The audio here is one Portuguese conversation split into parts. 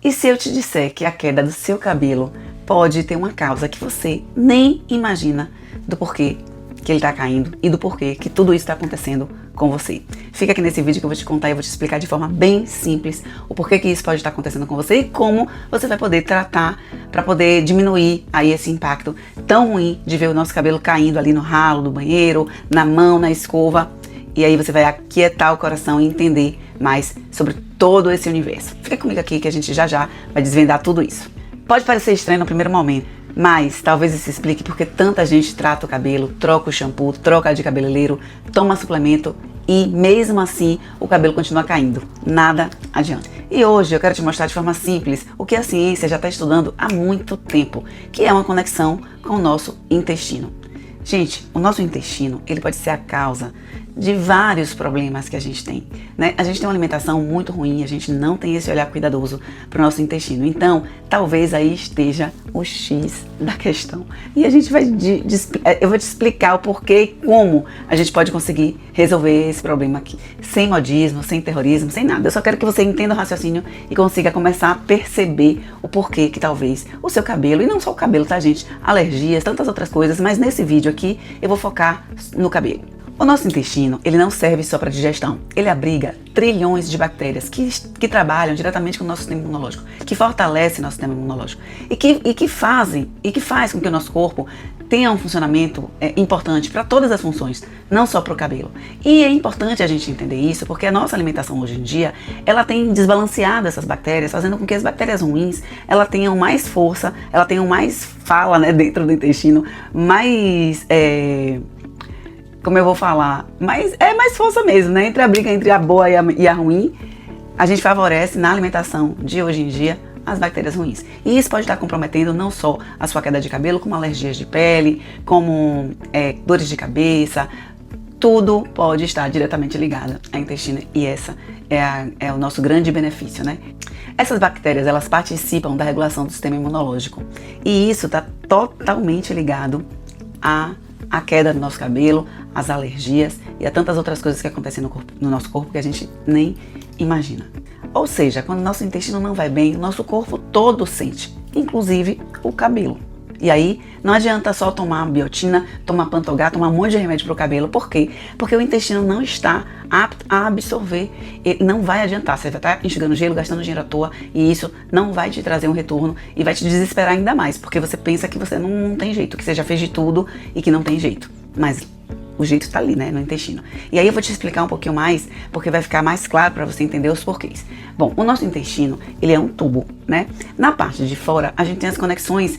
E se eu te disser que a queda do seu cabelo pode ter uma causa que você nem imagina do porquê que ele está caindo e do porquê que tudo isso está acontecendo com você? Fica aqui nesse vídeo que eu vou te contar e eu vou te explicar de forma bem simples o porquê que isso pode estar acontecendo com você e como você vai poder tratar para poder diminuir aí esse impacto tão ruim de ver o nosso cabelo caindo ali no ralo do banheiro, na mão, na escova. E aí você vai aquietar o coração e entender mais sobre todo esse universo. Fica comigo aqui que a gente já vai desvendar tudo isso. Pode parecer estranho no primeiro momento, mas talvez isso explique porque tanta gente trata o cabelo, troca o shampoo, troca de cabeleireiro, toma suplemento e mesmo assim o cabelo continua caindo. Nada adianta. E hoje eu quero te mostrar de forma simples o que a ciência já está estudando há muito tempo, que é uma conexão com o nosso intestino. Gente, o nosso intestino, ele pode ser a causa de vários problemas que a gente tem, né? A gente tem uma alimentação muito ruim, a gente não tem esse olhar cuidadoso para o nosso intestino. Então, talvez aí esteja o X da questão. E a gente eu vou te explicar o porquê e como a gente pode conseguir resolver esse problema aqui. Sem modismo, sem terrorismo, sem nada. Eu só quero que você entenda o raciocínio e consiga começar a perceber o porquê que talvez o seu cabelo, e não só o cabelo, tá, gente? Alergias, tantas outras coisas, mas nesse vídeo aqui eu vou focar no cabelo. O nosso intestino, ele não serve só para digestão, ele abriga trilhões de bactérias que trabalham diretamente com o nosso sistema imunológico, que fortalecem nosso sistema imunológico e que faz com que o nosso corpo tenha um funcionamento importante para todas as funções, não só para o cabelo. E é importante a gente entender isso porque a nossa alimentação hoje em dia, ela tem desbalanceado essas bactérias, fazendo com que as bactérias ruins, ela tenham mais força, ela tenham mais fala, né, dentro do intestino, mais... como eu vou falar, mas é mais força mesmo, né? Entre a briga entre a boa e a ruim, a gente favorece na alimentação de hoje em dia as bactérias ruins. E isso pode estar comprometendo não só a sua queda de cabelo, como alergias de pele, como dores de cabeça. Tudo pode estar diretamente ligado ao intestino e essa é o nosso grande benefício, né? Essas bactérias, elas participam da regulação do sistema imunológico e isso está totalmente ligado a queda do nosso cabelo, as alergias e a tantas outras coisas que acontecem no nosso corpo que a gente nem imagina. Ou seja, quando o nosso intestino não vai bem, o nosso corpo todo sente, inclusive o cabelo. E aí, não adianta só tomar biotina, tomar Pantogá, tomar um monte de remédio para o cabelo. Por quê? Porque o intestino não está apto a absorver. Ele não vai adiantar. Você vai estar enxugando gelo, gastando dinheiro à toa. E isso não vai te trazer um retorno e vai te desesperar ainda mais. Porque você pensa que você não tem jeito, que você já fez de tudo e que não tem jeito. Mas o jeito está ali, né, no intestino. E aí eu vou te explicar um pouquinho mais, porque vai ficar mais claro para você entender os porquês. Bom, o nosso intestino, ele é um tubo, né? Na parte de fora, a gente tem as conexões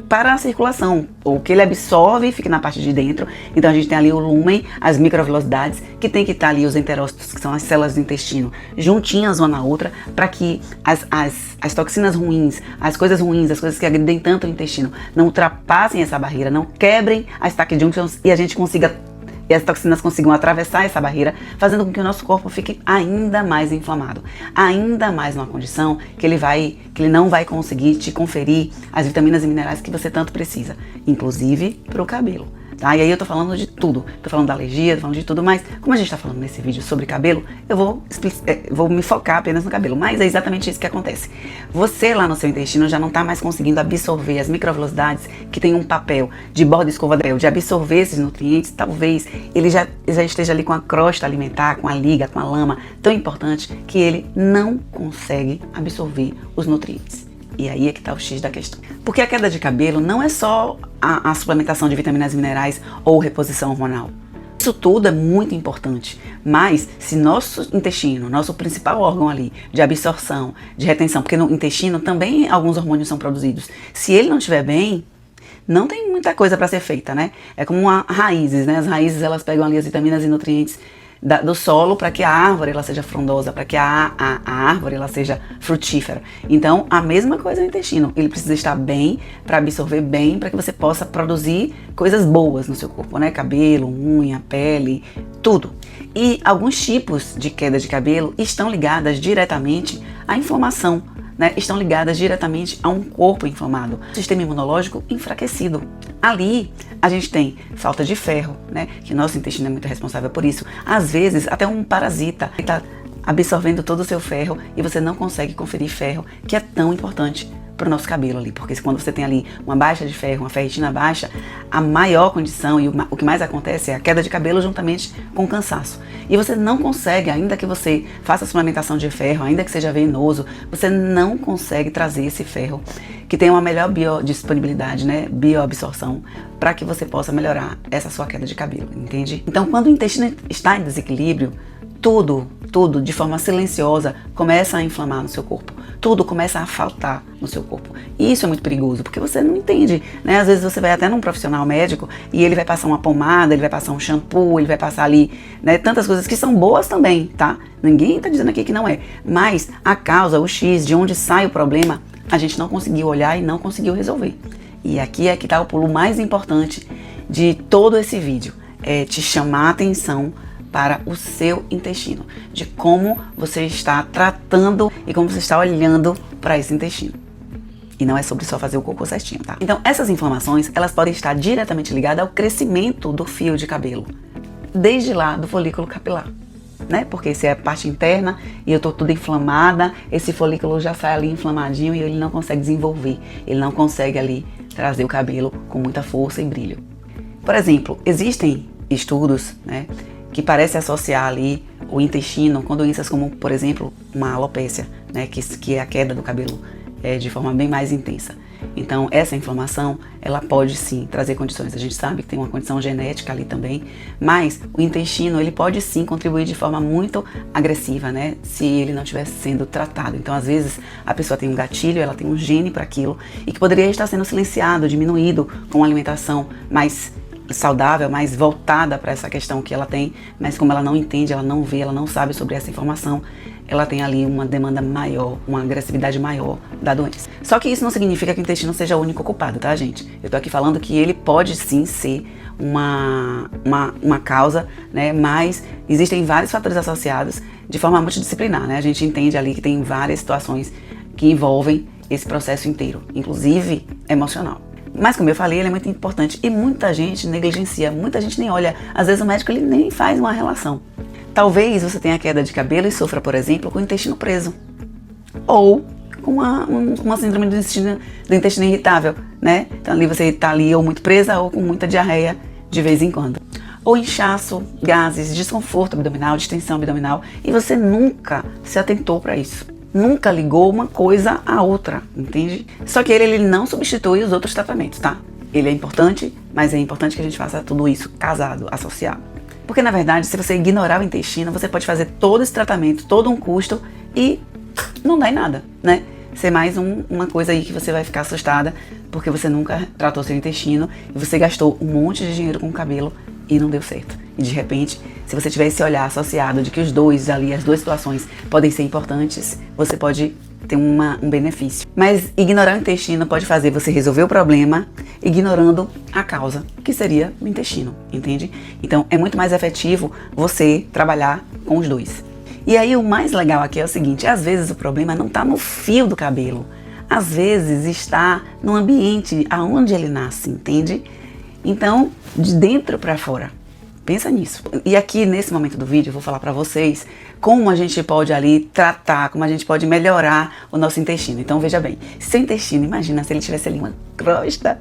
para a circulação, ou que ele absorve e fica na parte de dentro. Então a gente tem ali o lúmen, as microvelocidades, que tem que estar ali os enterócitos, que são as células do intestino, juntinhas uma na outra, para que as toxinas ruins, as coisas ruins, as coisas que agridem tanto o intestino, não ultrapassem essa barreira, não quebrem as stack junctions e a gente e as toxinas consigam atravessar essa barreira, fazendo com que o nosso corpo fique ainda mais inflamado, ainda mais numa condição que ele não vai conseguir te conferir as vitaminas e minerais que você tanto precisa, inclusive para o cabelo. Tá? E aí eu tô falando de tudo, tô falando da alergia, tô falando de tudo, mas como a gente tá falando nesse vídeo sobre cabelo, eu vou me focar apenas no cabelo, mas é exatamente isso que acontece. Você lá no seu intestino já não tá mais conseguindo absorver as microvelocidades que tem um papel de borda escova de absorver esses nutrientes, talvez ele já esteja ali com a crosta alimentar, com a liga, com a lama, tão importante que ele não consegue absorver os nutrientes. E aí é que está o X da questão. Porque a queda de cabelo não é só a suplementação de vitaminas e minerais ou reposição hormonal. Isso tudo é muito importante, mas se nosso intestino, nosso principal órgão ali de absorção, de retenção, porque no intestino também alguns hormônios são produzidos, se ele não estiver bem, não tem muita coisa para ser feita, né? É como raízes, né? As raízes, elas pegam ali as vitaminas e nutrientes do solo para que a árvore ela seja frondosa, para que a árvore ela seja frutífera. Então, a mesma coisa no intestino. Ele precisa estar bem para absorver bem, para que você possa produzir coisas boas no seu corpo, né? Cabelo, unha, pele, tudo. E alguns tipos de queda de cabelo estão ligadas diretamente à inflamação, né, estão ligadas diretamente a um corpo inflamado, sistema imunológico enfraquecido. Ali a gente tem falta de ferro, né, que nosso intestino é muito responsável por isso. Às vezes até um parasita está absorvendo todo o seu ferro e você não consegue conferir ferro, que é tão importante para o nosso cabelo ali, porque quando você tem ali uma baixa de ferro, uma ferritina baixa, a maior condição e o que mais acontece é a queda de cabelo juntamente com o cansaço. E você não consegue, ainda que você faça suplementação de ferro, ainda que seja venoso, você não consegue trazer esse ferro que tem uma melhor biodisponibilidade, né, bioabsorção, para que você possa melhorar essa sua queda de cabelo, entende? Então, quando o intestino está em desequilíbrio, tudo de forma silenciosa começa a inflamar no seu corpo. Tudo começa a faltar no seu corpo. E isso é muito perigoso, porque você não entende, né? Às vezes você vai até num profissional médico e ele vai passar uma pomada, ele vai passar um shampoo, ele vai passar ali, né, tantas coisas que são boas também, tá? Ninguém tá dizendo aqui que não é. Mas a causa, o X, de onde sai o problema, a gente não conseguiu olhar e não conseguiu resolver. E aqui é que tá o pulo mais importante de todo esse vídeo. É te chamar a atenção para o seu intestino, de como você está tratando e como você está olhando para esse intestino. E não é sobre só fazer o cocô certinho, tá? Então, essas inflamações, elas podem estar diretamente ligadas ao crescimento do fio de cabelo, desde lá do folículo capilar, né? Porque se é a parte interna e eu tô tudo inflamada, esse folículo já sai ali inflamadinho e ele não consegue desenvolver, ele não consegue ali trazer o cabelo com muita força e brilho. Por exemplo, existem estudos, né, que parece associar ali o intestino com doenças como, por exemplo, uma alopécia, né, que é a queda do cabelo de forma bem mais intensa. Então, essa inflamação, ela pode sim trazer condições. A gente sabe que tem uma condição genética ali também, mas o intestino, ele pode sim contribuir de forma muito agressiva, né, se ele não estiver sendo tratado. Então, às vezes, a pessoa tem um gatilho, ela tem um gene para aquilo, e que poderia estar sendo silenciado, diminuído com uma alimentação mais saudável, mais voltada para essa questão que ela tem, mas como ela não entende, ela não vê, ela não sabe sobre essa informação, ela tem ali uma demanda maior, uma agressividade maior da doença. Só que isso não significa que o intestino seja o único culpado, tá, gente? Eu tô aqui falando que ele pode sim ser uma causa, né, mas existem vários fatores associados de forma multidisciplinar, né? A gente entende ali que tem várias situações que envolvem esse processo inteiro, inclusive emocional. Mas como eu falei, ele é muito importante e muita gente negligencia, muita gente nem olha. Às vezes o médico ele nem faz uma relação. Talvez você tenha queda de cabelo e sofra, por exemplo, com o intestino preso. Ou com uma síndrome do intestino irritável, né? Então ali você está ali ou muito presa ou com muita diarreia de vez em quando. Ou inchaço, gases, desconforto abdominal, distensão abdominal e você nunca se atentou para isso. Nunca ligou uma coisa à outra, entende? Só que ele não substitui os outros tratamentos, tá? Ele é importante, mas é importante que a gente faça tudo isso casado, associado. Porque na verdade, se você ignorar o intestino, você pode fazer todo esse tratamento, todo um custo e não dá em nada, né? Ser mais uma coisa aí que você vai ficar assustada porque você nunca tratou seu intestino e você gastou um monte de dinheiro com o cabelo e não deu certo. E de repente, se você tiver esse olhar associado de que os dois ali, as duas situações podem ser importantes, você pode ter um benefício. Mas ignorar o intestino pode fazer você resolver o problema ignorando a causa, que seria o intestino, entende? Então é muito mais efetivo você trabalhar com os dois. E aí o mais legal aqui é o seguinte, às vezes o problema não está no fio do cabelo, às vezes está no ambiente aonde ele nasce, entende? Então, de dentro para fora. Pensa nisso. E aqui, nesse momento do vídeo, eu vou falar pra vocês como a gente pode ali tratar, como a gente pode melhorar o nosso intestino. Então, veja bem, seu intestino, imagina se ele tivesse ali uma crosta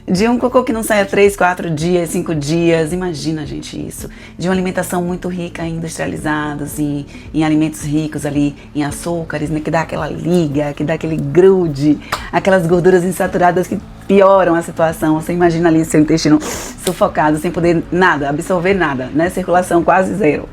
de um cocô que não sai há 3, 4 dias, 5 dias. Imagina, gente, isso. De uma alimentação muito rica em industrializados, em alimentos ricos ali, em açúcares, né, que dá aquela liga, que dá aquele grude, aquelas gorduras insaturadas que pioram a situação. Você imagina ali seu intestino sufocado, sem poder nada, absorver nada, né? Circulação quase zero.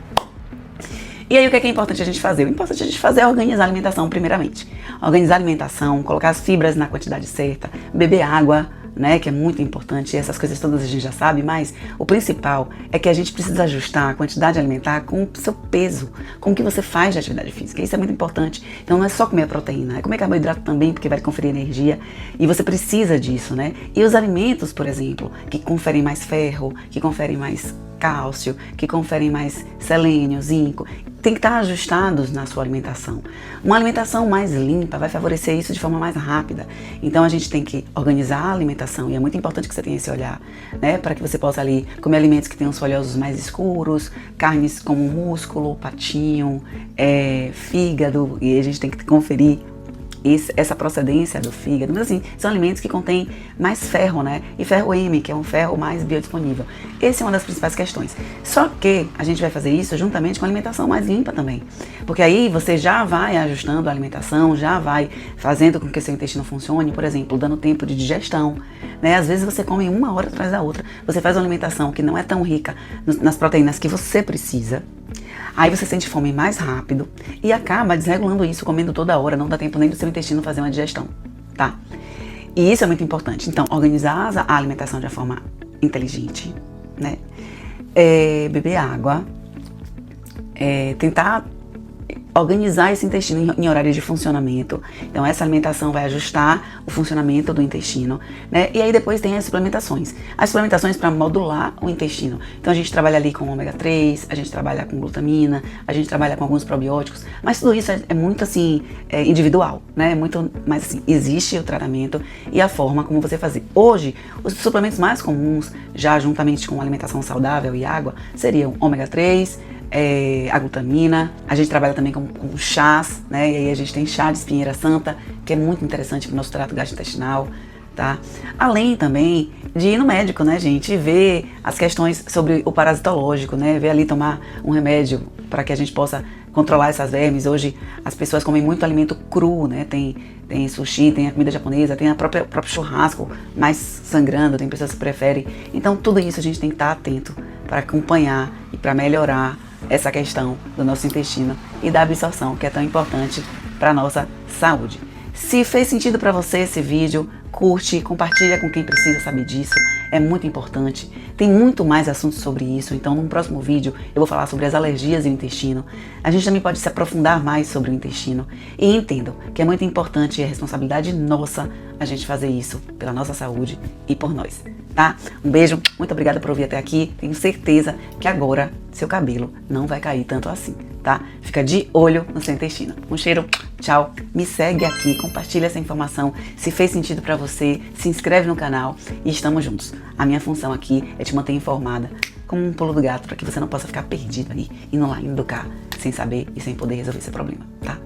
E aí o que é importante a gente fazer? O importante a gente fazer é organizar a alimentação primeiramente. Organizar a alimentação, colocar as fibras na quantidade certa, beber água, né, que é muito importante, essas coisas todas a gente já sabe, mas o principal é que a gente precisa ajustar a quantidade alimentar com o seu peso, com o que você faz de atividade física, isso é muito importante. Então não é só comer a proteína, é comer carboidrato também, porque vai conferir energia, e você precisa disso, né? E os alimentos, por exemplo, que conferem mais ferro, que conferem mais cálcio, que conferem mais selênio, zinco. Tem que estar ajustados na sua alimentação. Uma alimentação mais limpa vai favorecer isso de forma mais rápida. Então a gente tem que organizar a alimentação, e é muito importante que você tenha esse olhar, né, para que você possa ali comer alimentos que tenham os folhosos mais escuros, carnes como músculo, patinho, fígado, e a gente tem que conferir essa procedência do fígado. Mas assim, são alimentos que contêm mais ferro, né? E ferro M, que é um ferro mais biodisponível. Essa é uma das principais questões. Só que a gente vai fazer isso juntamente com a alimentação mais limpa também. Porque aí você já vai ajustando a alimentação, já vai fazendo com que seu intestino funcione, por exemplo, dando tempo de digestão, né? Às vezes você come uma hora atrás da outra, você faz uma alimentação que não é tão rica nas proteínas que você precisa. Aí você sente fome mais rápido e acaba desregulando isso, comendo toda hora, não dá tempo nem do seu intestino fazer uma digestão, tá? E isso é muito importante. Então, organizar a alimentação de uma forma inteligente, né? Beber água, tentar organizar esse intestino em horário de funcionamento. Então essa alimentação vai ajustar o funcionamento do intestino, né? E aí depois tem as suplementações. As suplementações para modular o intestino. Então a gente trabalha ali com ômega 3, a gente trabalha com glutamina, a gente trabalha com alguns probióticos, mas tudo isso é muito assim, individual, né? Muito, mas assim, existe o tratamento e a forma como você fazer. Hoje, os suplementos mais comuns, já juntamente com alimentação saudável e água, seriam ômega 3, a glutamina. A gente trabalha também com chás, né? E aí a gente tem chá de espinheira santa, que é muito interessante para o nosso trato gastrointestinal, tá? Além também de ir no médico, né, gente? E ver as questões sobre o parasitológico, né? Ver ali tomar um remédio para que a gente possa controlar essas vermes. Hoje as pessoas comem muito alimento cru, né? Tem sushi, tem a comida japonesa, tem o próprio churrasco mais sangrando, tem pessoas que preferem. Então tudo isso a gente tem que estar atento para acompanhar e para melhorar essa questão do nosso intestino e da absorção, que é tão importante para a nossa saúde. Se fez sentido para você esse vídeo, curte, compartilha com quem precisa saber disso, é muito importante. Tem muito mais assuntos sobre isso, então no próximo vídeo eu vou falar sobre as alergias e o intestino. A gente também pode se aprofundar mais sobre o intestino e entendam que é muito importante e é responsabilidade nossa a gente fazer isso pela nossa saúde e por nós, tá? Um beijo, muito obrigada por ouvir até aqui. Tenho certeza que agora seu cabelo não vai cair tanto assim, tá? Fica de olho no seu intestino. Um cheiro, tchau. Me segue aqui, compartilha essa informação. Se fez sentido pra você, se inscreve no canal e estamos juntos. A minha função aqui é te manter informada como um pulo do gato, para que você não possa ficar perdido aí, indo lá, indo cá, sem saber e sem poder resolver seu problema, tá?